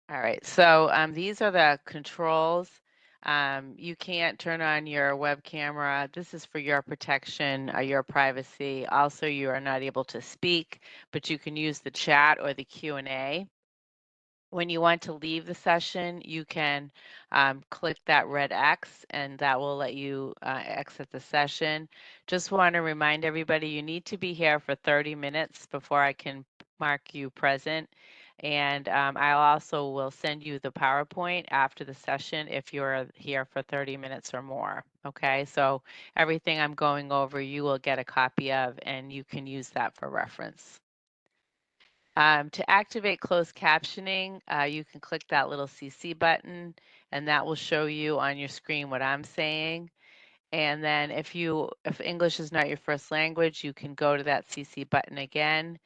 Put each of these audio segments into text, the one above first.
All right, so these are the controls. You can't turn on your web camera. This is for your protection, your privacy. Also, you are not able to speak, but you can use the chat or the Q&A. When you want to leave the session, you can click that red X and that will let you exit the session. Just want to remind everybody you need to be here for 30 minutes before I can mark you present. And I also will send you the PowerPoint after the session if you're here for 30 minutes or more. Okay, so everything I'm going over, you will get a copy of and you can use that for reference. To activate closed captioning, you can click that little CC button and that will show you on your screen what I'm saying. And then if English is not your first language, you can go to that CC button again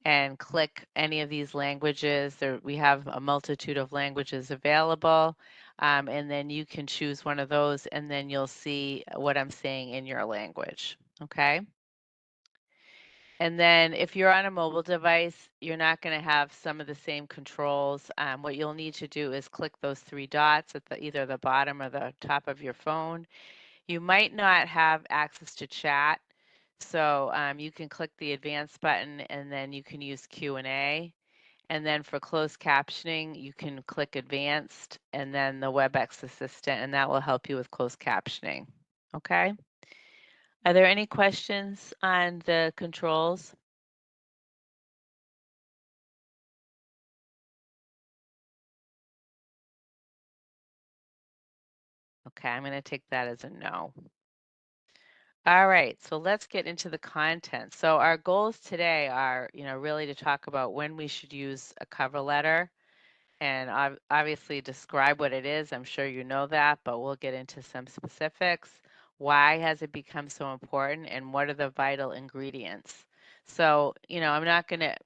and click any of these languages. We have a multitude of languages available. And then you can choose one of those and then you'll see what I'm saying in your language. Okay. And then if you're on a mobile device, you're not going to have some of the same controls. What you'll need to do is click those three dots at either the bottom or the top of your phone. You might not have access to chat, so you can click the advanced button and then you can use Q&A. And then for closed captioning, you can click advanced and then the WebEx assistant, and that will help you with closed captioning. Okay. Are there any questions on the controls? Okay, I'm going to take that as a no. All right, so let's get into the content. So our goals today are, really to talk about when we should use a cover letter and obviously describe what it is. I'm sure you know that, but we'll get into some specifics. Why has it become so important and what are the vital ingredients? So, I'm not going to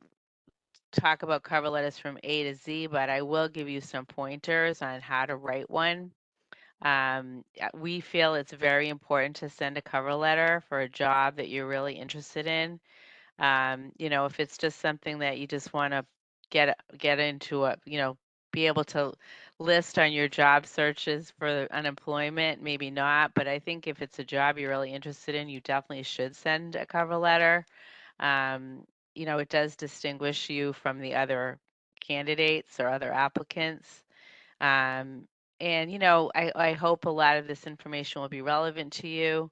talk about cover letters from A to Z, but I will give you some pointers on how to write one. We feel it's very important to send a cover letter for a job that you're really interested in. If it's just something that you just want to get into be able to list on your job searches for unemployment, maybe not. But I think if it's a job you're really interested in, you definitely should send a cover letter. Um, it does distinguish you from the other candidates or other applicants. Um, and, I hope a lot of this information will be relevant to you.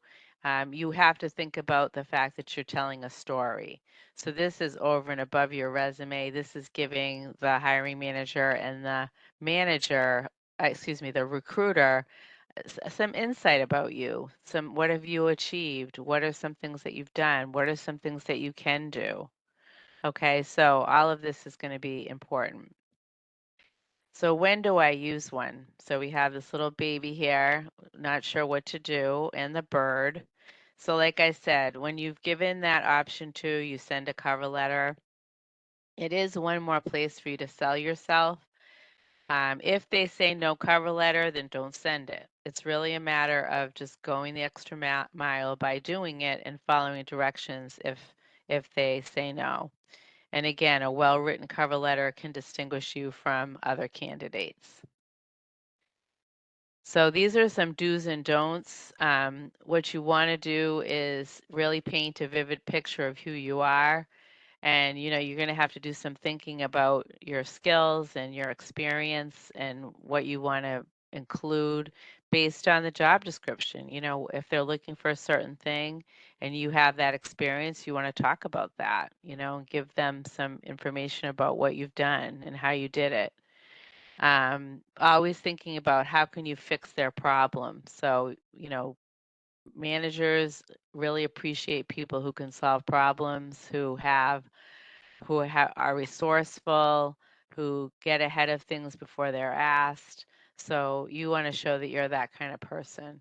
You have to think about the fact that you're telling a story. So this is over and above your resume. This is giving the hiring manager and the manager, the recruiter, some insight about you. What have you achieved? What are some things that you've done? What are some things that you can do? Okay, so all of this is going to be important. So when do I use one? So we have this little baby here, not sure what to do, and the bird. So like I said, when you've given that option to, you send a cover letter. It is one more place for you to sell yourself. If they say no cover letter, then don't send it. It's really a matter of just going the extra mile by doing it and following directions if they say no. And again, a well-written cover letter can distinguish you from other candidates. So these are some do's and don'ts. What you want to do is really paint a vivid picture of who you are. And, you're going to have to do some thinking about your skills and your experience and what you want to include based on the job description. If they're looking for a certain thing and you have that experience, you want to talk about that, and give them some information about what you've done and how you did it. Always thinking about how can you fix their problem. So, managers really appreciate people who can solve problems, are resourceful, who get ahead of things before they're asked. So you want to show that you're that kind of person.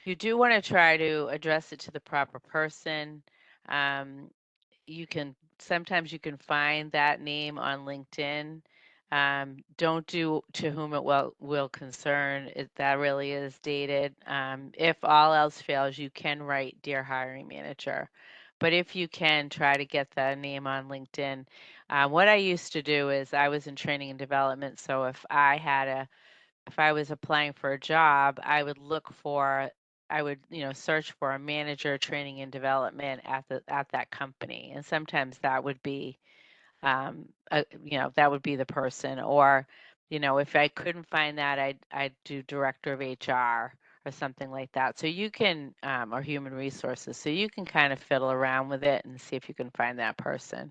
You do want to try to address it to the proper person. Um, Sometimes you can find that name on LinkedIn. Don't do to whom it will concern. That really is dated. If all else fails, you can write Dear Hiring Manager. But if you can, try to get the name on LinkedIn. What I used to do is I was in training and development, so if I was applying for a job, I would, search for a manager training and development at that company. And sometimes that would be, that would be the person. Or, if I couldn't find that, I'd do director of HR or something like that. So you can, or human resources. So you can kind of fiddle around with it and see if you can find that person.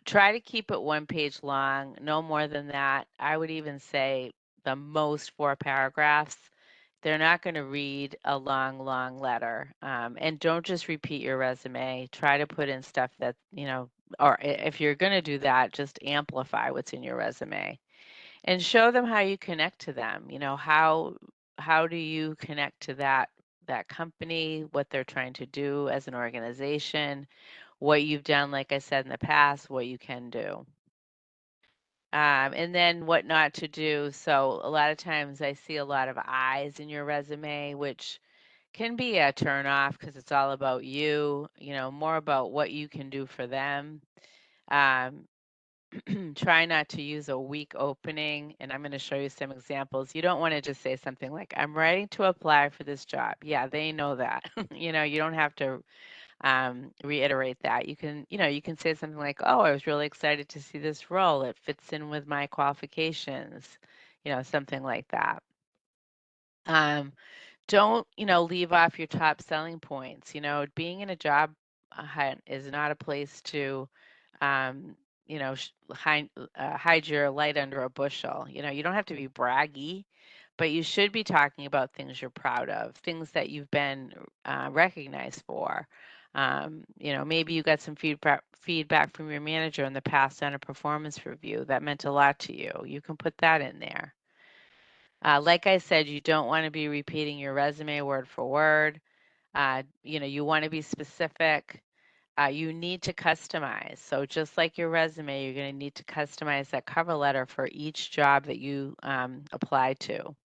Try to keep it one page long, no more than that. I would even say the most 4 paragraphs. They're not going to read a long, long letter. And don't just repeat your resume. Try to put in stuff that, or if you're going to do that, just amplify what's in your resume and show them how you connect to them. How do you connect to that company, what they're trying to do as an organization, what you've done, like I said in the past, what you can do. And then what not to do. So a lot of times I see a lot of I's in your resume, which can be a turnoff because it's all about you, more about what you can do for them. Um, try not to use a weak opening, and I'm going to show you some examples. You don't want to just say something like, I'm writing to apply for this job. Yeah, they know that. You don't have to reiterate that. You can say something like, oh, I was really excited to see this role. It fits in with my qualifications, something like that. Don't, leave off your top selling points. Being in a job hunt is not a place to, um, hide your light under a bushel. You don't have to be braggy, but you should be talking about things you're proud of, things that you've been recognized for. Maybe you got some feedback from your manager in the past on a performance review that meant a lot to you. You can put that in there. Like I said, you don't want to be repeating your resume word for word. You want to be specific. You need to customize. So just like your resume, you're going to need to customize that cover letter for each job that you apply to.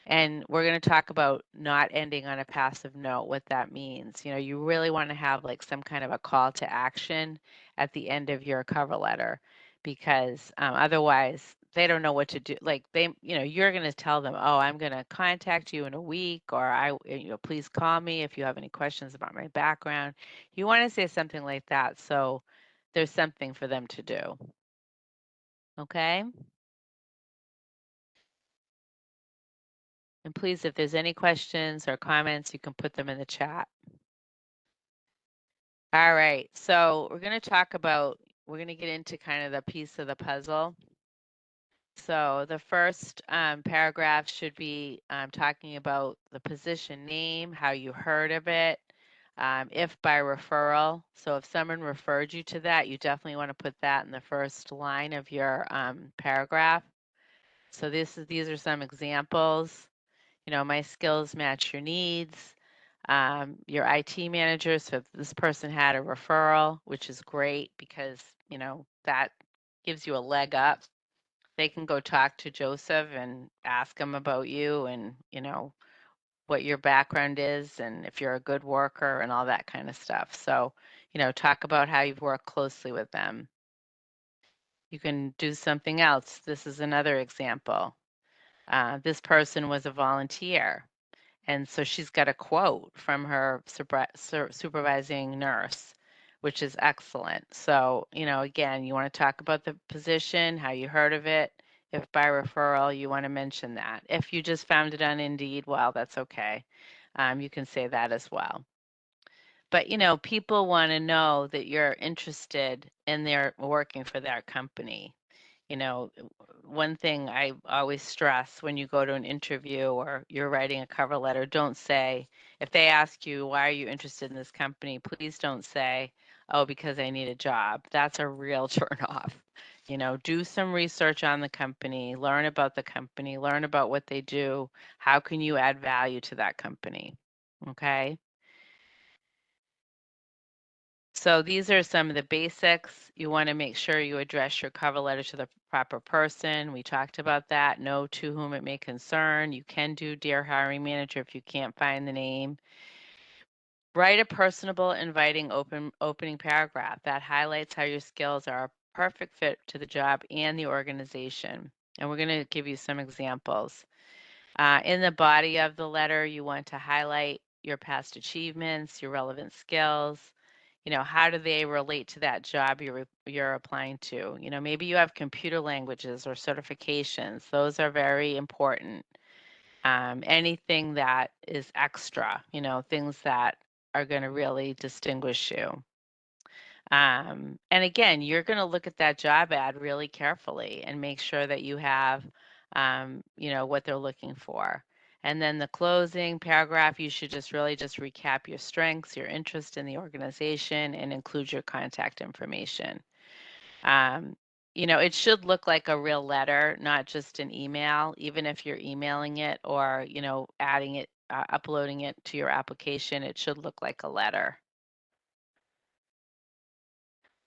And we're going to talk about not ending on a passive note, what that means. You really want to have like some kind of a call to action at the end of your cover letter because otherwise they don't know what to do. Like you're going to tell them, oh, I'm going to contact you in a week or please call me if you have any questions about my background. You want to say something like that so there's something for them to do. Okay? And please, if there's any questions or comments, you can put them in the chat. All right, so we're going to get into kind of the piece of the puzzle. So the first paragraph should be talking about the position name, how you heard of it, if by referral. So if someone referred you to that, you definitely want to put that in the first line of your paragraph. So these are some examples. My skills match your needs. Your IT manager, so if this person had a referral, which is great because, that gives you a leg up. They can go talk to Joseph and ask him about you and, what your background is and if you're a good worker and all that kind of stuff. So, talk about how you've worked closely with them. You can do something else. This is another example. This person was a volunteer. And so she's got a quote from her supervising nurse, which is excellent. So, again, you want to talk about the position, how you heard of it. If by referral, you want to mention that. If you just found it on Indeed, well, that's okay. You can say that as well. But, people want to know that you're interested in their working for their company. One thing I always stress when you go to an interview or you're writing a cover letter, don't say, if they ask you, why are you interested in this company? Please don't say, oh, because I need a job. That's a real turnoff. Do some research on the company, learn about the company, learn about what they do. How can you add value to that company? Okay. So these are some of the basics. You want to make sure you address your cover letter to the proper person. We talked about that. Know to whom it may concern. You can do Dear Hiring Manager if you can't find the name. Write a personable, inviting opening paragraph that highlights how your skills are a perfect fit to the job and the organization. And we're going to give you some examples. In the body of the letter, you want to highlight your past achievements, your relevant skills. You know, how do they relate to that job you're applying to? You know, maybe you have computer languages or certifications. Those are very important. Anything that is extra, you know, things that are going to really distinguish you. And again, you're going to look at that job ad really carefully and make sure that you have, you know, what they're looking for. And then the closing paragraph, you should just really just recap your strengths, your interest in the organization, and include your contact information. Um, you know, it should look like a real letter, not just an email, even if you're emailing it or, you know, adding it, uploading it to your application, it should look like a letter.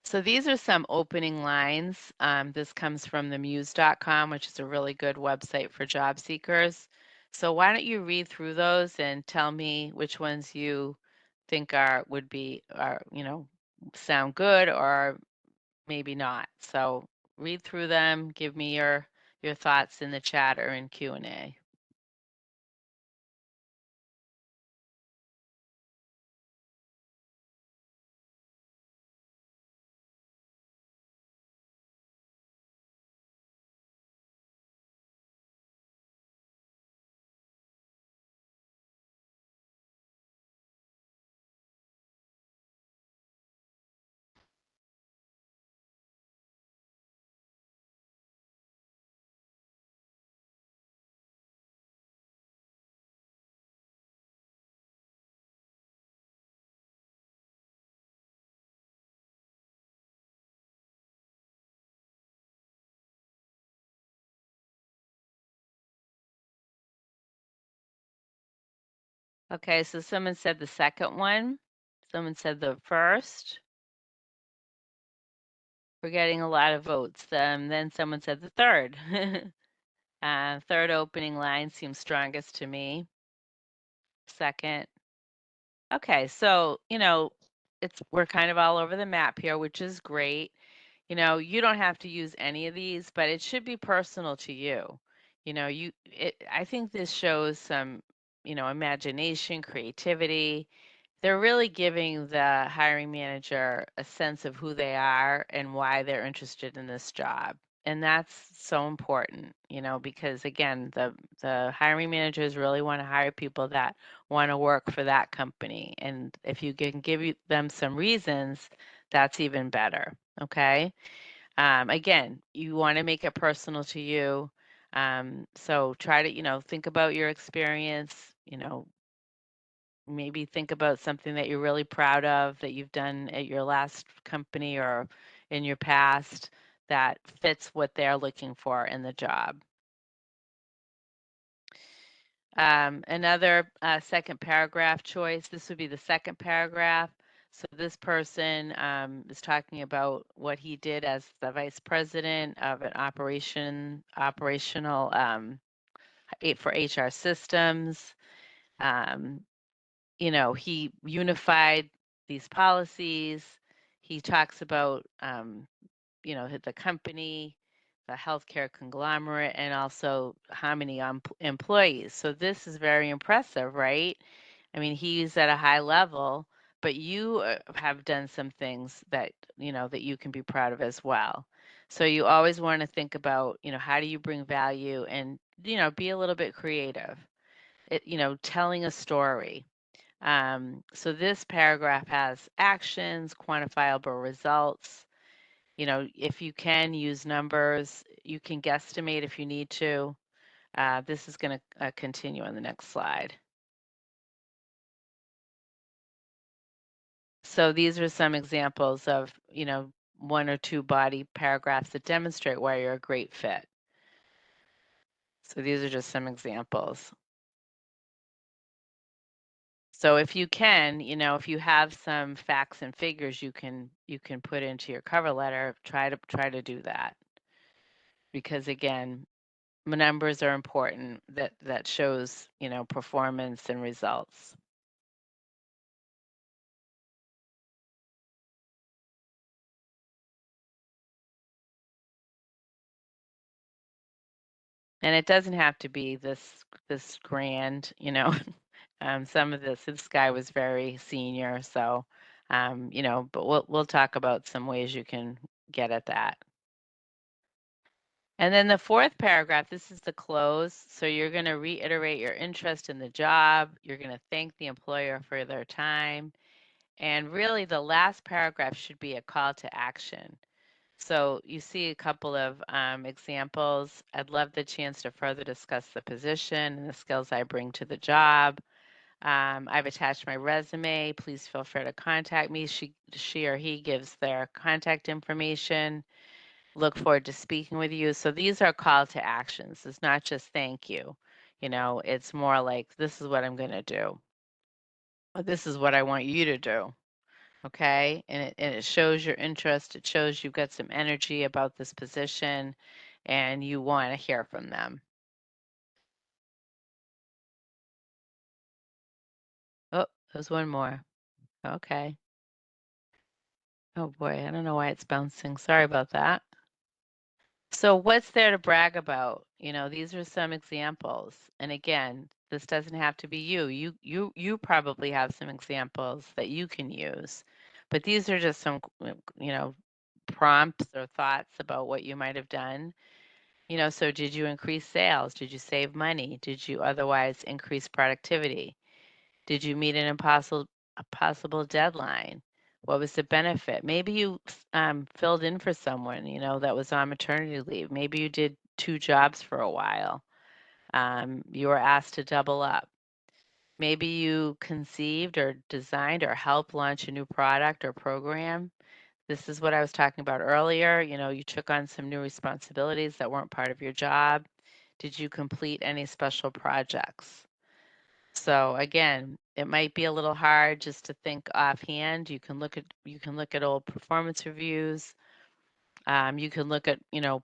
So these are some opening lines. This comes from themuse.com, which is a really good website for job seekers. So why don't you read through those and tell me which ones you think are, you know, sound good or maybe not. So read through them, give me your thoughts in the chat or in Q&A. Okay, so someone said the second one. Someone said the first. We're getting a lot of votes. Then someone said the third. Third opening line seems strongest to me. Second. Okay, so, you know, we're kind of all over the map here, which is great. You know, you don't have to use any of these, but it should be personal to you. You know, I think this shows some, you know, imagination, creativity. They're really giving the hiring manager a sense of who they are and why they're interested in this job. And that's so important, you know, because again, the hiring managers really want to hire people that want to work for that company. And if you can them some reasons, that's even better. Okay. Again, you want to make it personal to you. So try to, you know, think about your experience, you know, maybe think about something that you're really proud of that you've done at your last company or in your past that fits what they're looking for in the job. Another second paragraph choice, this would be the second paragraph. So this person is talking about what he did as the vice president of an operational for HR systems. Um, you know, he unified these policies. He talks about, you know, the company, the healthcare conglomerate, and also how many employees. So this is very impressive, right? I mean, he's at a high level, but you have done some things that, you know, that you can be proud of as well. So you always want to think about, you know, how do you bring value and, you know, be a little bit creative. You know, telling a story. So this paragraph has actions, quantifiable results. You know, if you can use numbers, you can guesstimate if you need to. This is going to continue on the next slide. So these are some examples of, you know, one or two body paragraphs that demonstrate why you're a great fit. So these are just some examples. So if you can, you know, if you have some facts and figures you can put into your cover letter, try to do that. Because again, numbers are important. That shows, you know, performance and results. And it doesn't have to be this grand, you know. Some of this guy was very senior, so you know, but we'll talk about some ways you can get at that. And then the fourth paragraph, this is the close. So you're going to reiterate your interest in the job. You're going to thank the employer for their time. And really, the last paragraph should be a call to action. So you see a couple of examples. I'd love the chance to further discuss the position and the skills I bring to the job. I've attached my resume. Please feel free to contact me. She or he gives their contact information. Look forward to speaking with you. So these are call to actions. It's not just thank you. You know, it's more like this is what I'm going to do. Or this is what I want you to do. Okay? And it shows your interest. It shows you've got some energy about this position and you want to hear from them. Oh, there's one more. Okay. Oh boy, I don't know why it's bouncing. Sorry about that. So what's there to brag about? You know, these are some examples. And again, this doesn't have to be you. You probably have some examples that you can use. But these are just some, you know, prompts or thoughts about what you might have done. You know, so did you increase sales? Did you save money? Did you otherwise increase productivity? Did you meet a possible deadline? What was the benefit? Maybe you filled in for someone, you know, that was on maternity leave. Maybe you did 2 jobs for a while. You were asked to double up. Maybe you conceived or designed or helped launch a new product or program. This is what I was talking about earlier. You know, you took on some new responsibilities that weren't part of your job. Did you complete any special projects? So again, it might be a little hard just to think offhand. You can look at old performance reviews. You can look at, you know,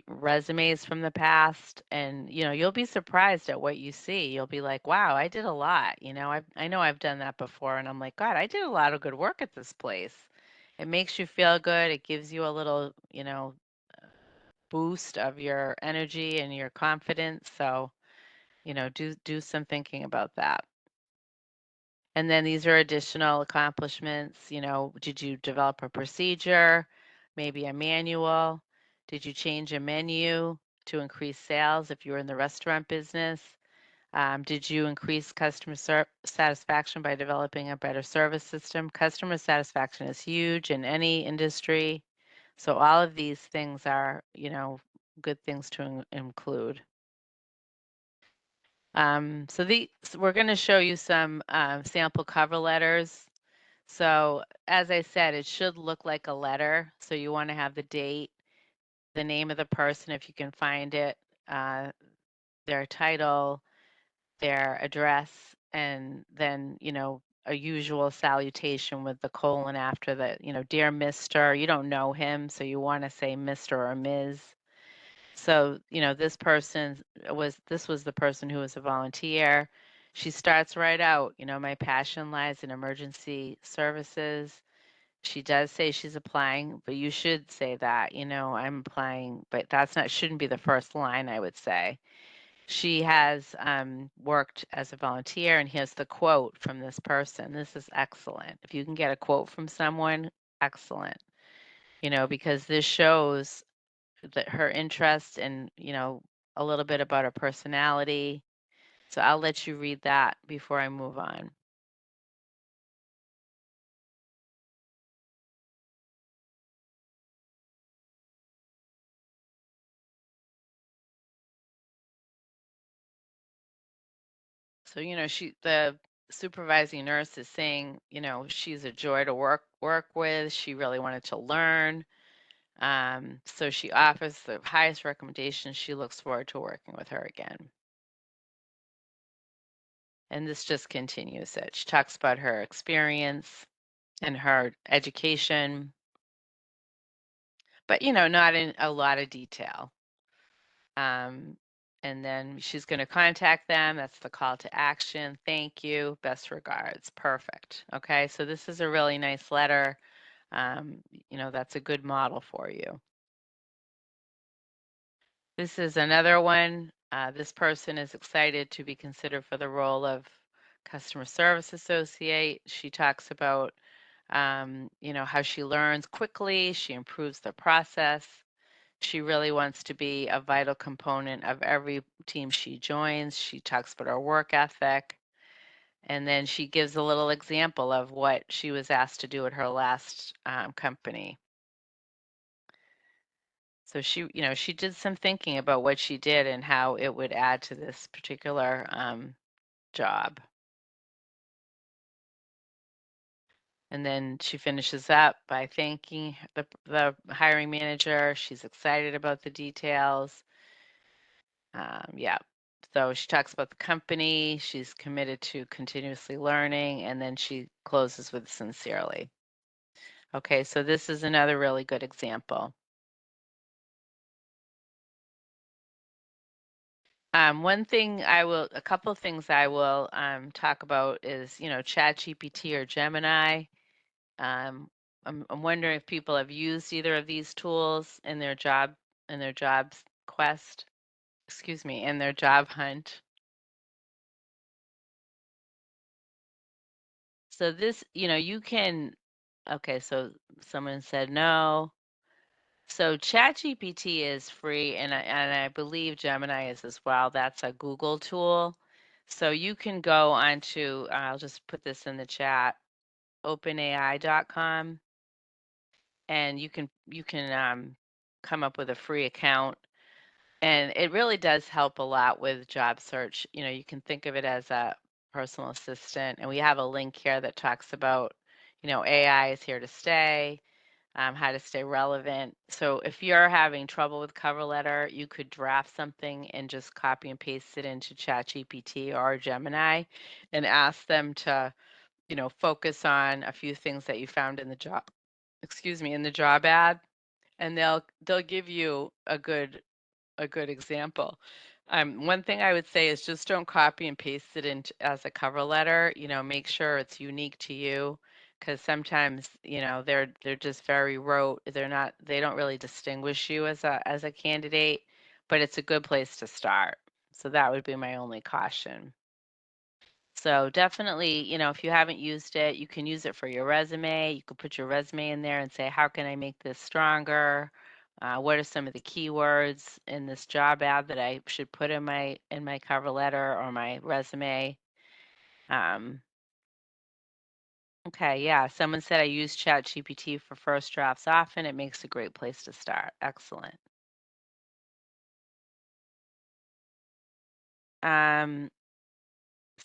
resumes from the past, and you know, you'll be surprised at what you see. You'll be like, "Wow, I did a lot." You know, I know I've done that before, and I'm like, "God, I did a lot of good work at this place." It makes you feel good. It gives you a little, you know, boost of your energy and your confidence. So, you know, do some thinking about that. And then these are additional accomplishments. You know, did you develop a procedure, maybe a manual? Did you change a menu to increase sales if you were in the restaurant business? Did you increase customer satisfaction by developing a better service system? Customer satisfaction is huge in any industry. So all of these things are, you know, good things to include. So we're going to show you some sample cover letters. So as I said, it should look like a letter. So you want to have the date, the name of the person if you can find it, their title, their address, and then, you know, a usual salutation with the colon after the, you know, dear Mr. You don't know him, so you want to say Mr. or Ms. So, you know, this was the person who was a volunteer. She starts right out, you know, my passion lies in emergency services. She does say she's applying, but you should say that, you know, I'm applying, but shouldn't be the first line, I would say. She has worked as a volunteer, and here's the quote from this person. This is excellent. If you can get a quote from someone, excellent. You know, because this shows that her interest and, you know, a little bit about her personality. So I'll let you read that before I move on. So, you know, the supervising nurse is saying, you know, she's a joy to work with. She really wanted to learn. So she offers the highest recommendation. She looks forward to working with her again. And this just continues it. She talks about her experience and her education, but, you know, not in a lot of detail. And then she's going to contact them. That's the call to action. Thank you. Best regards. Perfect. Okay. So this is a really nice letter. You know, that's a good model for you. This is another one. This person is excited to be considered for the role of customer service associate. She talks about, how she learns quickly, she improves the process. She really wants to be a vital component of every team she joins. She talks about her work ethic. And then she gives a little example of what she was asked to do at her last company. So she did some thinking about what she did and how it would add to this particular job. And then she finishes up by thanking the hiring manager. She's excited about the details. Yeah. So she talks about the company. She's committed to continuously learning. And then she closes with sincerely. Okay, so this is another really good example. A couple of things I will talk about is, ChatGPT or Gemini. I'm wondering if people have used either of these tools in their jobs quest, excuse me, in their job hunt. So this, you can, okay, so someone said no. So ChatGPT is free, and I believe Gemini is as well. That's a Google tool. So you can go onto, I'll just put this in the chat, openai.com, and you can come up with a free account. And it really does help a lot with job search. You can think of it as a personal assistant. And we have a link here that talks about, AI is here to stay, how to stay relevant. So if you're having trouble with cover letter, you could draft something and just copy and paste it into ChatGPT or Gemini and ask them to, focus on a few things that you found in the job, in the job ad, and they'll give you a good example. One thing I would say is just don't copy and paste it into as a cover letter. Make sure it's unique to you, because sometimes they're just very rote. They don't really distinguish you as a candidate, but it's a good place to start. So that would be my only caution. So definitely, if you haven't used it, you can use it for your resume. You could put your resume in there and say, how can I make this stronger? What are some of the keywords in this job ad that I should put in my cover letter or my resume? Um, okay, yeah. Someone said I use ChatGPT for first drafts often. It makes a great place to start. Excellent. Um,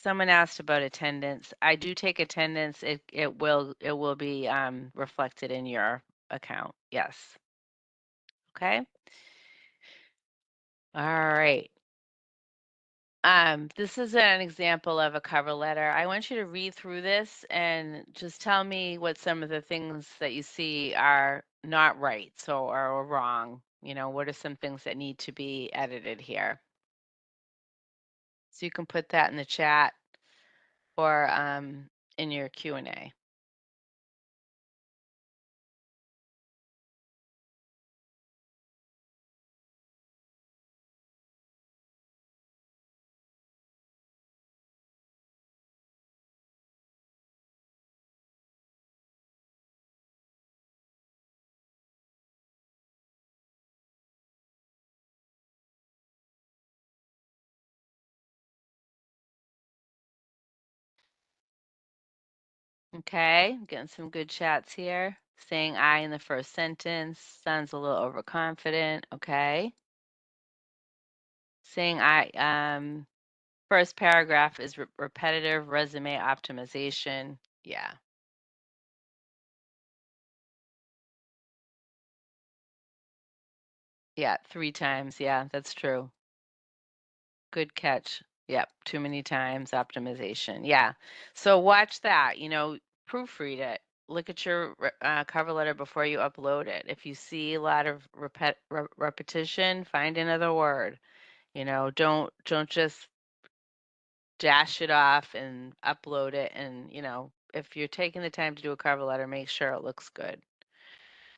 Someone asked about attendance. I do take attendance. It will be reflected in your account. Yes. Okay. All right. This is an example of a cover letter. I want you to read through this and just tell me what some of the things that you see are not right, so or wrong. What are some things that need to be edited here? So you can put that in the chat or in your Q&A. Okay, getting some good chats here. Saying I in the first sentence sounds a little overconfident. Okay. Saying first paragraph is repetitive resume optimization. Yeah. Yeah, 3 times. Yeah, that's true. Good catch. Yep, too many times optimization. Yeah. So watch that, proofread it. Look at your cover letter before you upload it. If you see a lot of repetition, find another word. Don't just dash it off and upload it. And if you're taking the time to do a cover letter, make sure it looks good.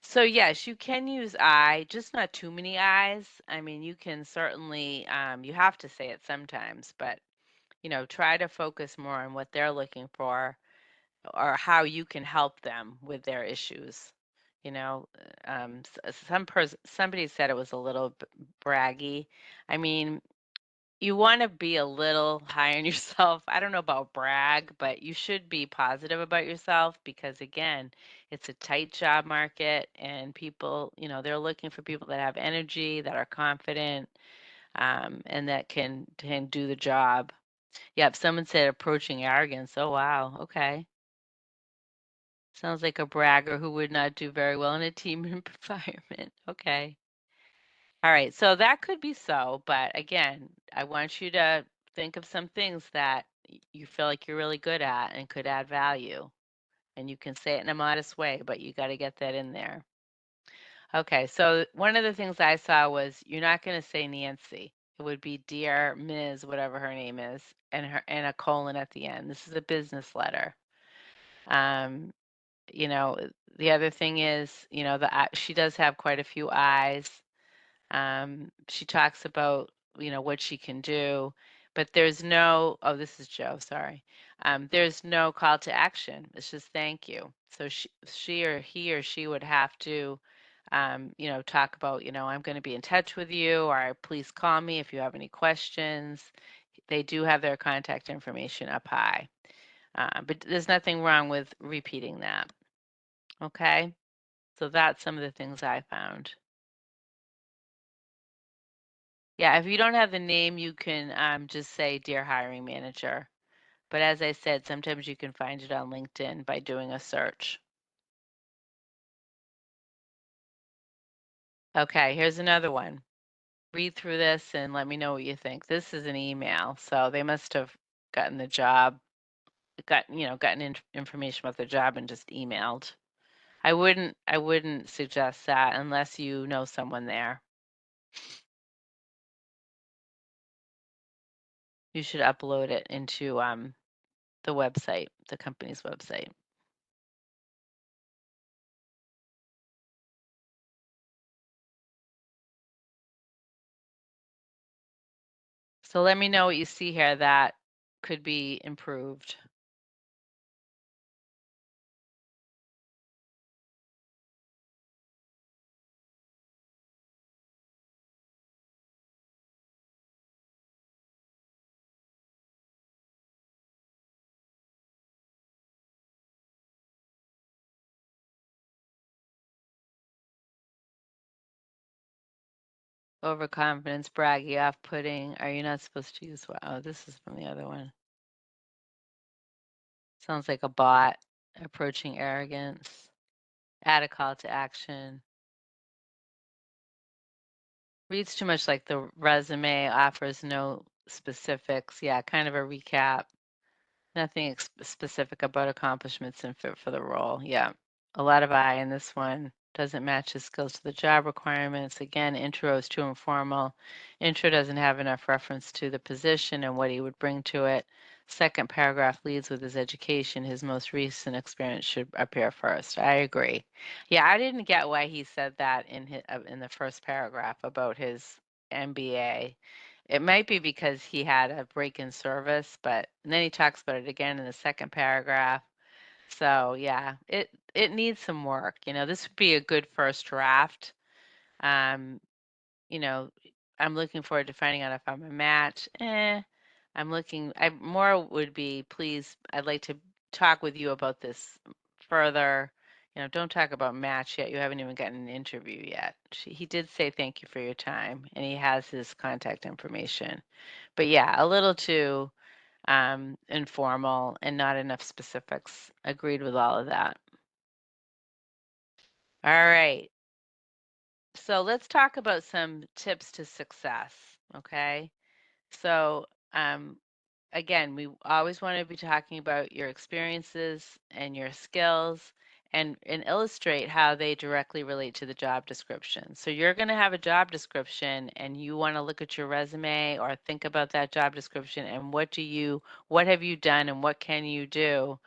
So yes, you can use I, just not too many I's. I mean, you can certainly, you have to say it sometimes, but try to focus more on what they're looking for or how you can help them with their issues. You know, somebody said it was a little braggy. I mean, you want to be a little high on yourself. I don't know about brag, but you should be positive about yourself because, again, it's a tight job market and people, they're looking for people that have energy, that are confident, and that can do the job. Yep, someone said approaching arrogance. Oh, wow. Okay. Sounds like a bragger who would not do very well in a team environment. Okay. All right, so that could be so, but again, I want you to think of some things that you feel like you're really good at and could add value. And you can say it in a modest way, but you got to get that in there. Okay, so one of the things I saw was you're not going to say Nancy. It would be dear Ms., whatever her name is, and a colon at the end. This is a business letter. Um, you know, the other thing is, she does have quite a few I's. She talks about, what she can do, but there's no, oh, this is Joe, sorry. There's no call to action. It's just thank you. So she or he or she would have to, talk about, I'm going to be in touch with you, or please call me if you have any questions. They do have their contact information up high, but there's nothing wrong with repeating that. Okay. So that's some of the things I found. Yeah, if you don't have the name, you can just say Dear Hiring Manager. But as I said, sometimes you can find it on LinkedIn by doing a search. Okay, here's another one. Read through this and let me know what you think. This is an email, so they must have gotten the job, gotten information about the job and just emailed. I wouldn't suggest that unless you know someone there. You should upload it into the website, the company's website. So let me know what you see here that could be improved. Overconfidence, braggy, off-putting. Are you not supposed to use what? Oh, this is from the other one. Sounds like a bot. Approaching arrogance. Add a call to action. Reads too much like the resume, offers no specifics. Yeah, kind of a recap. Nothing specific about accomplishments and fit for the role. Yeah. A lot of I in this one. Doesn't match his skills to the job requirements. Again, intro is too informal. Intro doesn't have enough reference to the position and what he would bring to it. Second paragraph leads with his education. His most recent experience should appear first. I agree. Yeah, I didn't get why he said that in the first paragraph about his MBA. It might be because he had a break in service, but and then he talks about it again in the second paragraph. So yeah, it needs some work. This would be a good first draft. Um, you know, I'm looking forward to finding out if I'm a match. I more would be, please, I'd like to talk with you about this further. Don't talk about match yet. You haven't even gotten an interview yet. He did say thank you for your time, and he has his contact information. But yeah, a little too informal and not enough specifics. Agreed with all of that. All right. So let's talk about some tips to success. Okay. So, again, we always want to be talking about your experiences and your skills and illustrate how they directly relate to the job description. So you're going to have a job description and you want to look at your resume or think about that job description and what have you done and what can you do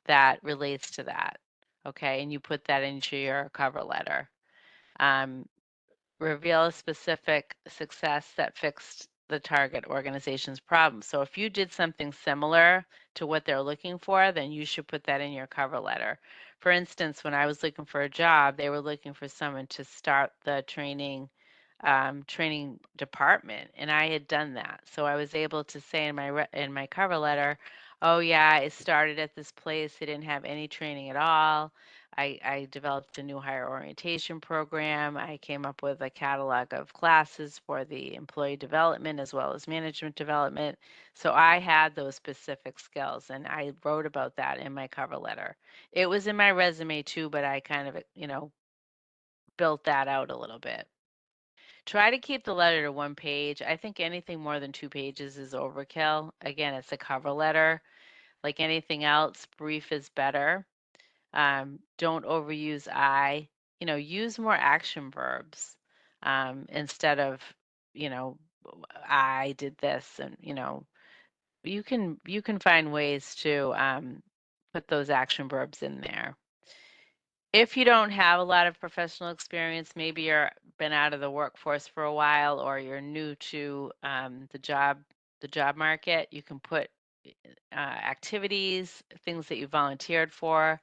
that relates to that. Okay, and you put that into your cover letter. Um, Reveal a specific success that fixed the target organization's problem. So if you did something similar to what they're looking for, then you should put that in your cover letter. For instance, when I was looking for a job, they were looking for someone to start the training department, and I had done that. So I was able to say in my cover letter, "Oh yeah, it started at this place. They didn't have any training at all. I developed a new hire orientation program. I came up with a catalog of classes for the employee development as well as management development." So I had those specific skills, and I wrote about that in my cover letter. It was in my resume too, but I kind of, built that out a little bit. Try to keep the letter to one page. I think anything more than 2 pages is overkill. Again, it's a cover letter. Like anything else, brief is better. Don't overuse I. Use more action verbs instead of, you know, I did this, and you can find ways to put those action verbs in there. If you don't have a lot of professional experience, maybe you're been out of the workforce for a while, or you're new to the job market, you can put activities, things that you volunteered for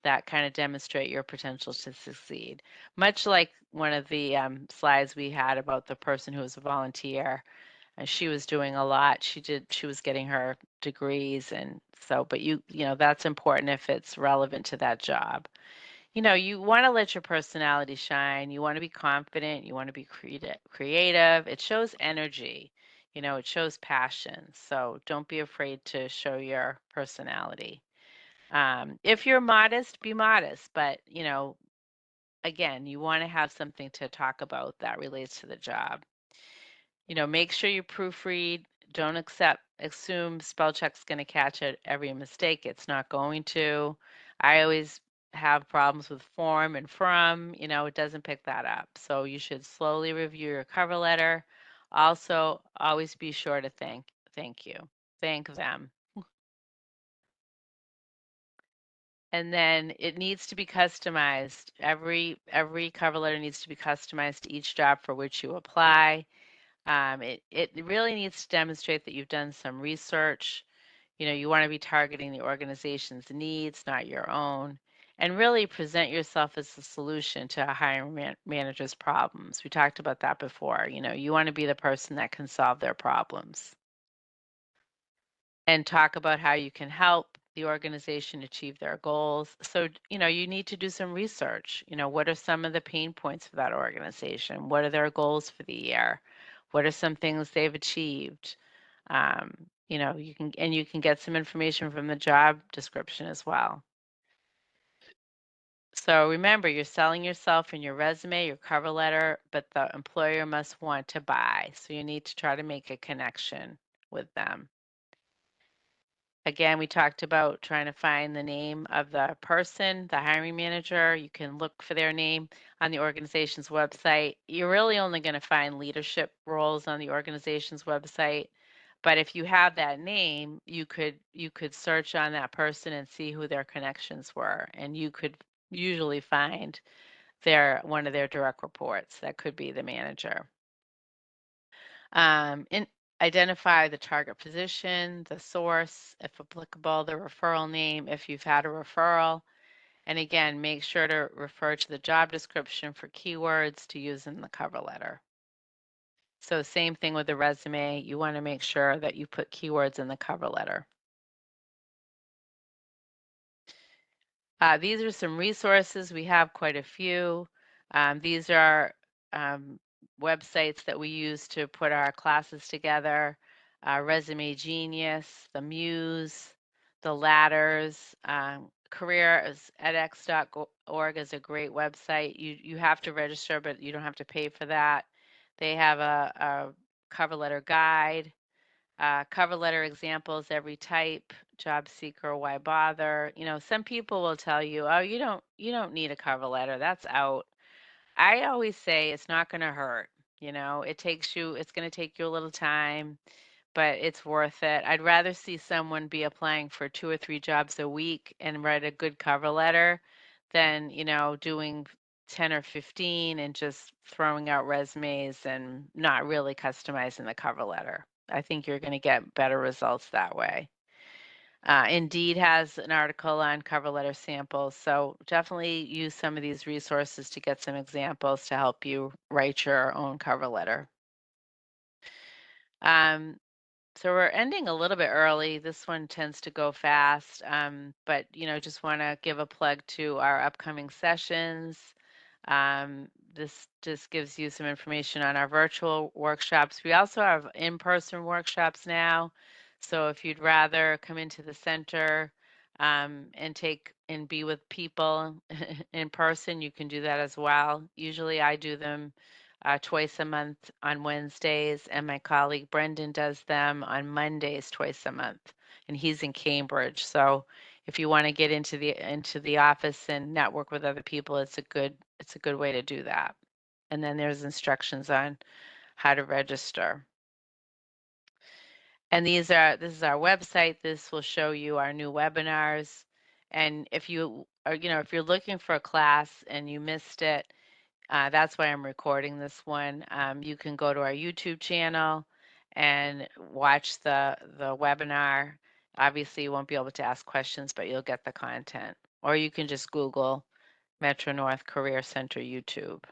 that kind of demonstrate your potential to succeed. Much like one of the slides we had about the person who was a volunteer, and she was doing a lot. She was getting her degrees, and so, but that's important if it's relevant to that job. You want to let your personality shine. You want to be confident. You want to be creative. It shows energy. It shows passion. So don't be afraid to show your personality. If you're modest, be modest. But, again, you want to have something to talk about that relates to the job. Make sure you proofread. Don't assume spell check's going to catch it every mistake. It's not going to. I always have problems with form and from. It doesn't pick that up. So you should slowly review your cover letter. Also, always be sure to thank them. And then it needs to be customized. Every cover letter needs to be customized to each job for which you apply. It really needs to demonstrate that you've done some research. You want to be targeting the organization's needs, not your own, and really present yourself as the solution to a hiring manager's problems. We talked about that before. You want to be the person that can solve their problems, and talk about how you can help the organization achieve their goals. So, you need to do some research. What are some of the pain points for that organization? What are their goals for the year? What are some things they've achieved? You can get some information from the job description as well. So remember, you're selling yourself in your resume, your cover letter, but the employer must want to buy. So you need to try to make a connection with them. Again, we talked about trying to find the name of the person, the hiring manager. You can look for their name on the organization's website. You're really only going to find leadership roles on the organization's website. But if you have that name, you could search on that person and see who their connections were, and you could usually find one of their direct reports. That could be the manager. And identify the target position, the source, if applicable, the referral name, if you've had a referral. And again, make sure to refer to the job description for keywords to use in the cover letter. So same thing with the resume. You want to make sure that you put keywords in the cover letter. These are some resources. We have quite a few. These are websites that we use to put our classes together. Resume Genius, the Muse, the Ladders, careers@edX.org is a great website. You have to register, but you don't have to pay for that. They have a cover letter guide. Cover letter examples, every type, job seeker, why bother? Some people will tell you, oh, you don't need a cover letter. That's out. I always say it's not going to hurt. It's going to take you a little time, but it's worth it. I'd rather see someone be applying for 2 or 3 jobs a week and write a good cover letter than, doing 10 or 15 and just throwing out resumes and not really customizing the cover letter. I think you're going to get better results that way. Indeed has an article on cover letter samples, so definitely use some of these resources to get some examples to help you write your own cover letter. Um, so we're ending a little bit early. This one tends to go fast, but just want to give a plug to our upcoming sessions. This just gives you some information on our virtual workshops. We also have in-person workshops now. So if you'd rather come into the center and be with people in person, you can do that as well. Usually I do them twice a month on Wednesdays, and my colleague Brendan does them on Mondays twice a month, and he's in Cambridge. So if you want to get into the office and network with other people, it's a good way to do that. And then there's instructions on how to register. And this is our website. This will show you our new webinars. And if you are, if you're looking for a class and you missed it, that's why I'm recording this one. You can go to our YouTube channel and watch the webinar. Obviously, you won't be able to ask questions, but you'll get the content. Or you can just Google Metro North Career Center YouTube.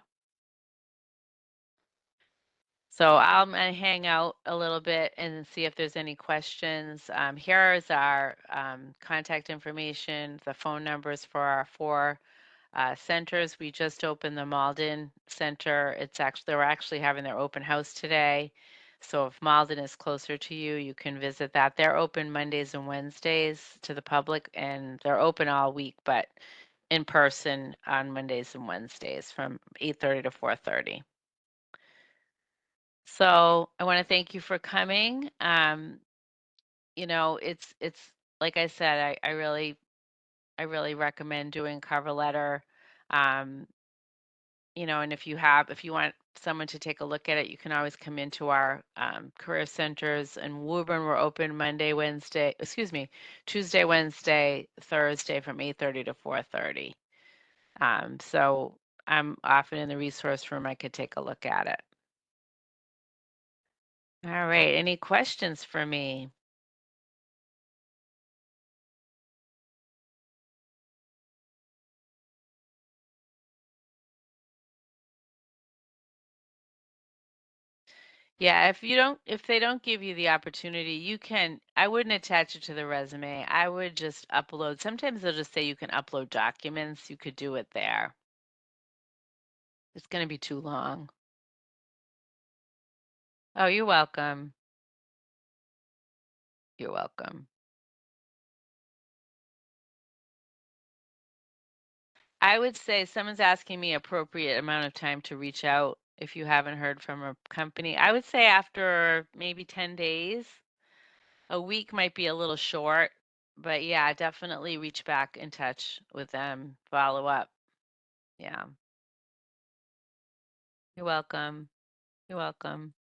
So I'm going to hang out a little bit and see if there's any questions. Here is our contact information, the phone numbers for our 4 centers. We just opened the Malden Center. They're actually having their open house today. So if Malden is closer to you, you can visit that. They're open Mondays and Wednesdays to the public, and they're open all week, but in person on Mondays and Wednesdays from 8:30 to 4:30. So I want to thank you for coming. It's like I said, I really recommend doing cover letter. Um, and if you want someone to take a look at it, you can always come into our career centers. In Woburn, we're open Tuesday, Wednesday, Thursday from 8:30 to 4:30. So I'm often in the resource room. I could take a look at it. All right. Any questions for me? Yeah, if they don't give you the opportunity, I wouldn't attach it to the resume. I would just upload. Sometimes they'll just say you can upload documents. You could do it there. It's going to be too long. Oh, you're welcome. You're welcome. I would say someone's asking me appropriate amount of time to reach out if you haven't heard from a company. I would say after maybe 10 days. A week might be a little short, but yeah, definitely reach back in touch with them, follow up. Yeah. You're welcome. You're welcome.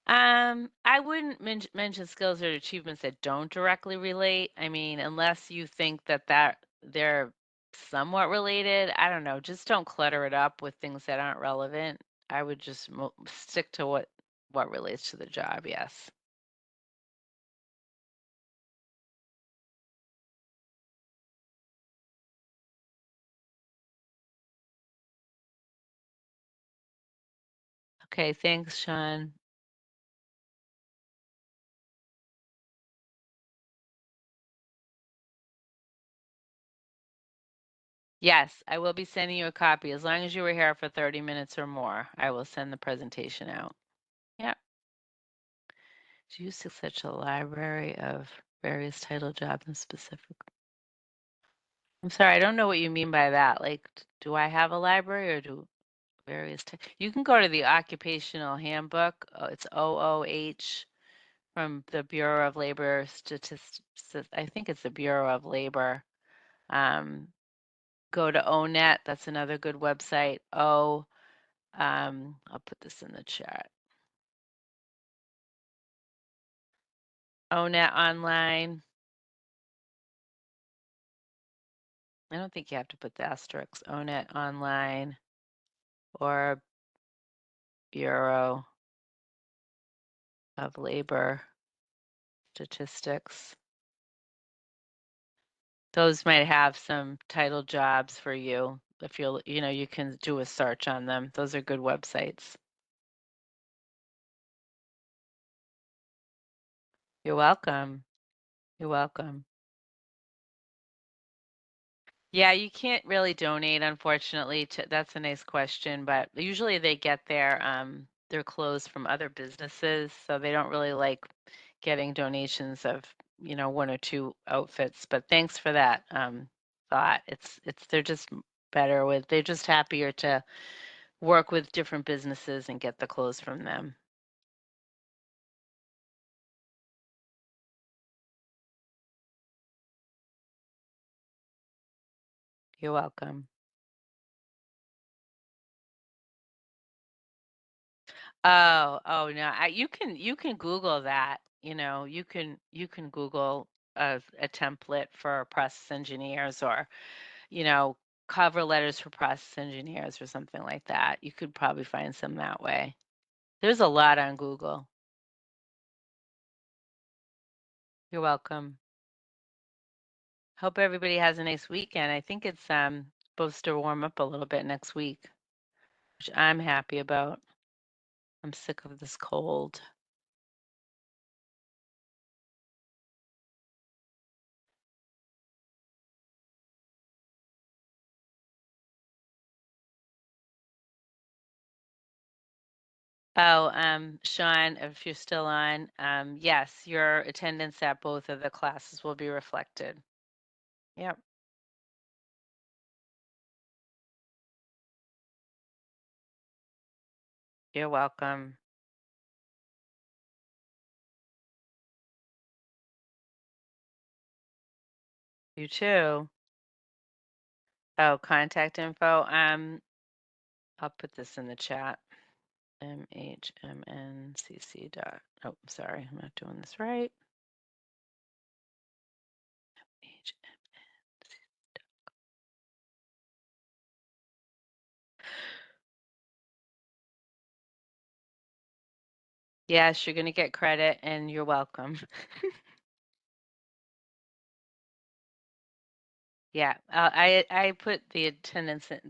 I wouldn't mention skills or achievements that don't directly relate. I mean, unless you think that they're somewhat related. I don't know. Just don't clutter it up with things that aren't relevant. I would just stick to what relates to the job. Yes. Okay. Thanks, Sean. Yes, I will be sending you a copy. As long as you were here for 30 minutes or more, I will send the presentation out. Yep. Do you see such a library of various title jobs and specific? I'm sorry, I don't know what you mean by that. Like, do I have a library or do various you can go to the occupational handbook. It's OOH from the Bureau of Labor Statistics. I think it's the Bureau of Labor. Go to ONET. That's another good website. I'll put this in the chat. ONET online. I don't think you have to put the asterisks. ONET online or Bureau of Labor Statistics. Those might have some title jobs for you. If you can do a search on them. Those are good websites. You're welcome. You're welcome. Yeah, you can't really donate, unfortunately. That's a nice question, but usually they get their clothes from other businesses, so they don't really like getting donations of, one or two outfits. But thanks for that thought. They're just they're just happier to work with different businesses and get the clothes from them. You're welcome. Oh no, you can Google that. You can Google a template for process engineers or, you know, cover letters for process engineers or something like that. You could probably find some that way. There's a lot on Google. You're welcome. Hope everybody has a nice weekend. I think it's supposed to warm up a little bit next week, which I'm happy about. I'm sick of this cold. Oh, Sean, if you're still on, yes, your attendance at both of the classes will be reflected. Yep, you're welcome. You too. Oh, contact info. I'll put this in the chat. MHMNCC dot. Oh, sorry, I'm not doing this right. Yes, you're going to get credit and you're welcome. Yeah, I put the attendance in,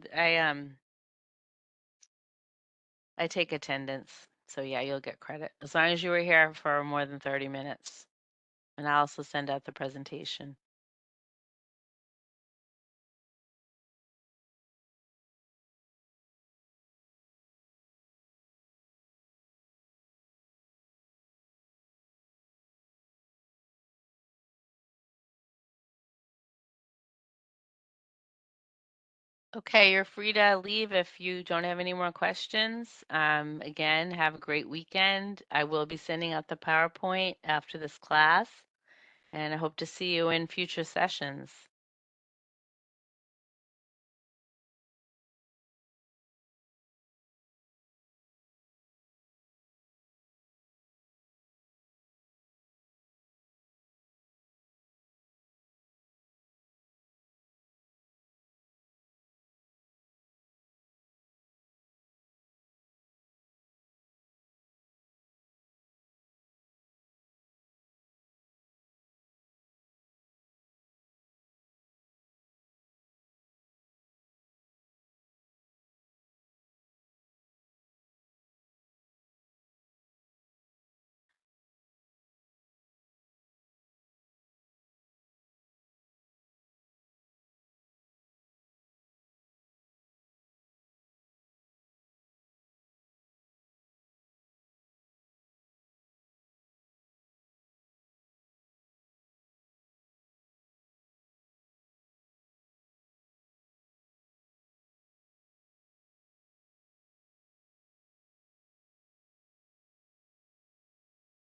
I take attendance. So yeah, you'll get credit as long as you were here for more than 30 minutes. And I'll also send out the presentation. Okay, you're free to leave if you don't have any more questions. Again, have a great weekend. I will be sending out the PowerPoint after this class, and I hope to see you in future sessions.